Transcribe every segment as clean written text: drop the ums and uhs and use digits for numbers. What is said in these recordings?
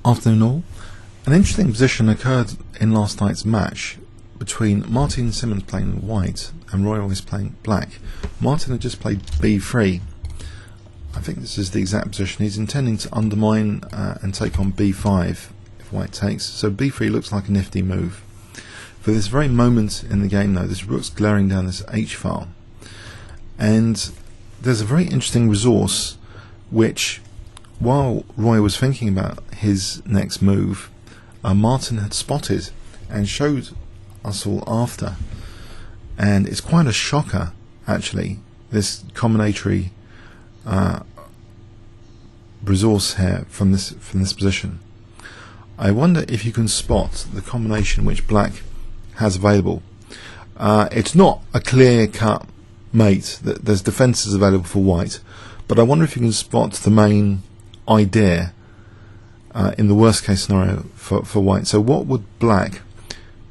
Afternoon all. An interesting position occurred in last night's match between Martin Simmons playing white and Roy Always playing black. Martin had just played b3. I think this is the exact position. He's intending to undermine and take on b5 if white takes. So b3 looks like a nifty move. For this very moment in the game though, this rook's glaring down this h file. And there's a very interesting resource which, while Roy was thinking about his next move, Martin had spotted and showed us all after. And it's quite a shocker actually, this combinatory resource here from this position. I wonder if you can spot the combination which black has available. It's not a clear-cut mate. There's defences available for white, but I wonder if you can spot the main idea in the worst case scenario for white. So what would black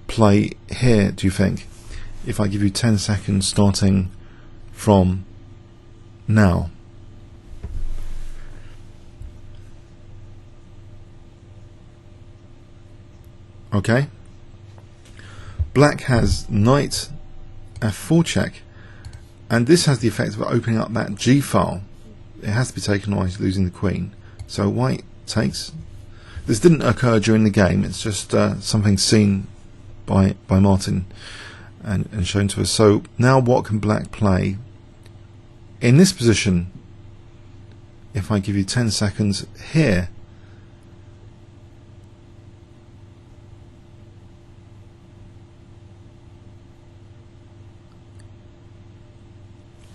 play here, do you think, if I give you 10 seconds starting from now? Okay, black has knight f4 check, and this has the effect of opening up that g file. It has to be taken away, losing the queen. So white takes. This didn't occur during the game, it's just something seen by Martin and shown to us. So now what can black play in this position? If I give you 10 seconds here,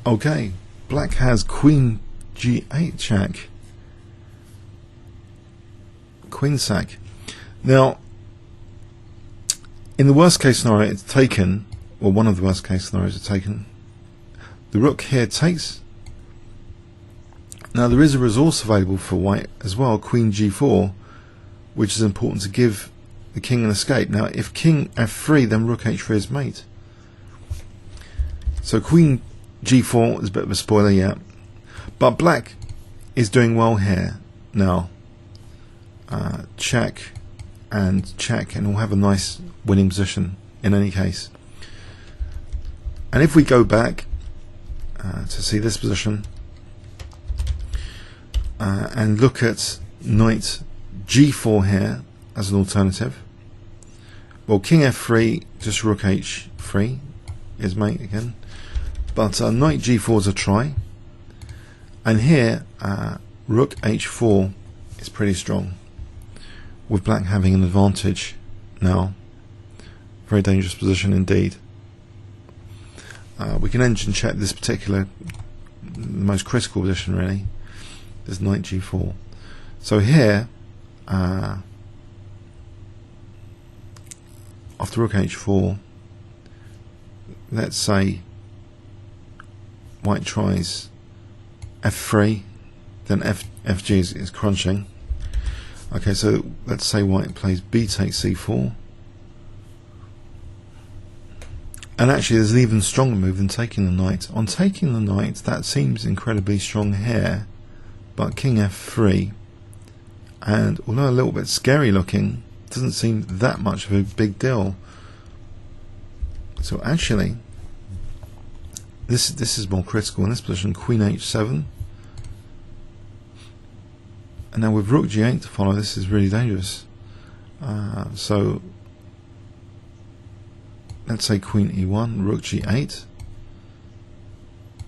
okay, black has queen g8 check, queen sack. Now, in the worst case scenario, it's taken, or one of the worst case scenarios is taken. The rook here takes. Now there is a resource available for white as well, queen g4, which is important to give the king an escape. Now if king f3, then rook h3 is mate. So queen g4 is a bit of a spoiler, yeah. But black is doing well here now. Check and check, and we'll have a nice winning position in any case. And if we go back to see this position and look at knight g4 here as an alternative, well, king f3, just rook h3 is mate again, but knight g4 is a try, and here rook h4 is pretty strong, with black having an advantage now. Very dangerous position indeed. We can engine check this particular, the most critical position really, is knight g4. So here, after rook h4, let's say white tries f3, then fg is crunching. Okay, so let's say white plays b takes c4, and actually there's an even stronger move than taking the knight. On taking the knight, that seems incredibly strong here, but king f3, and although a little bit scary looking, doesn't seem that much of a big deal. So actually this is more critical in this position. Queen h7, and now with rook g8 to follow, this is really dangerous. So let's say queen e1, rook g8,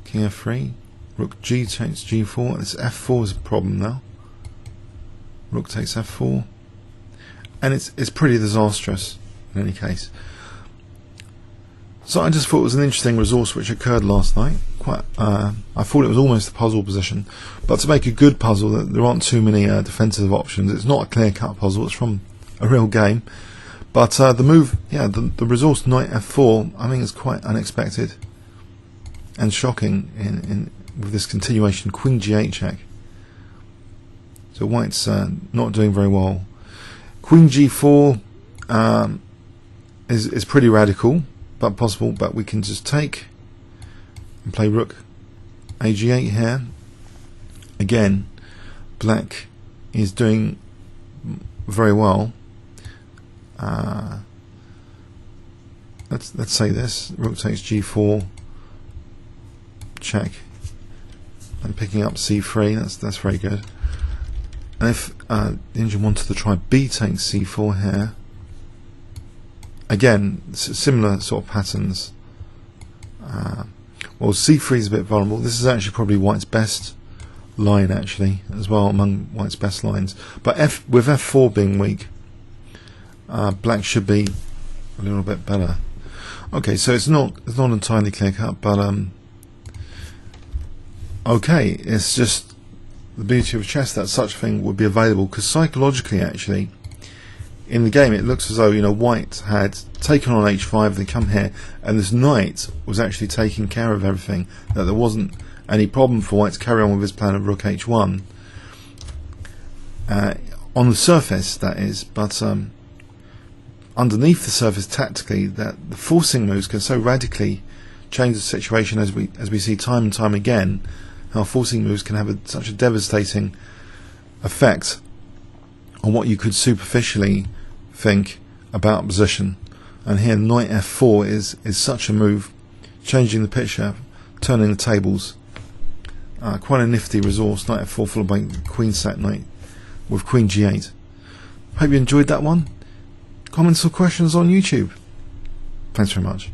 king f3, rook g takes g4. This f4 is a problem now. Rook takes f4, and it's pretty disastrous in any case. So I just thought it was an interesting resource which occurred last night. I thought it was almost a puzzle position, but to make a good puzzle, there aren't too many defensive options. It's not a clear-cut puzzle. It's from a real game. But the move, yeah, the resource knight f4, I think is quite unexpected and shocking in with this continuation queen g8 check. So white's not doing very well. Queen g4 is pretty radical, but possible. But we can just take and play rook ag8 here. Again, black is doing very well. Let's say this: rook takes g4, check, and picking up c3. That's very good. And if the Indian wanted to try b takes c4 here, again similar sort of patterns. Well, c3 is a bit vulnerable. This is actually probably White's best line, actually, as well, among White's best lines. But with f4 being weak, Black should be a little bit better. Okay, so it's not entirely clear cut, but okay, it's just the beauty of chess that such a thing would be available, because psychologically, actually, in the game, it looks as though, you know, White had taken on h5, they come here, and this knight was actually taking care of everything, that there wasn't any problem for White to carry on with his plan of rook h1. On the surface, that is, but underneath the surface, tactically, that the forcing moves can so radically change the situation, as we see time and time again, how forcing moves can have such a devastating effect on what you could superficially think about position. And here knight f4 is such a move, changing the picture, turning the tables. Quite a nifty resource. Knight f4 followed by queen sack knight with queen g8. Hope you enjoyed that one. Comments or questions on YouTube. Thanks very much.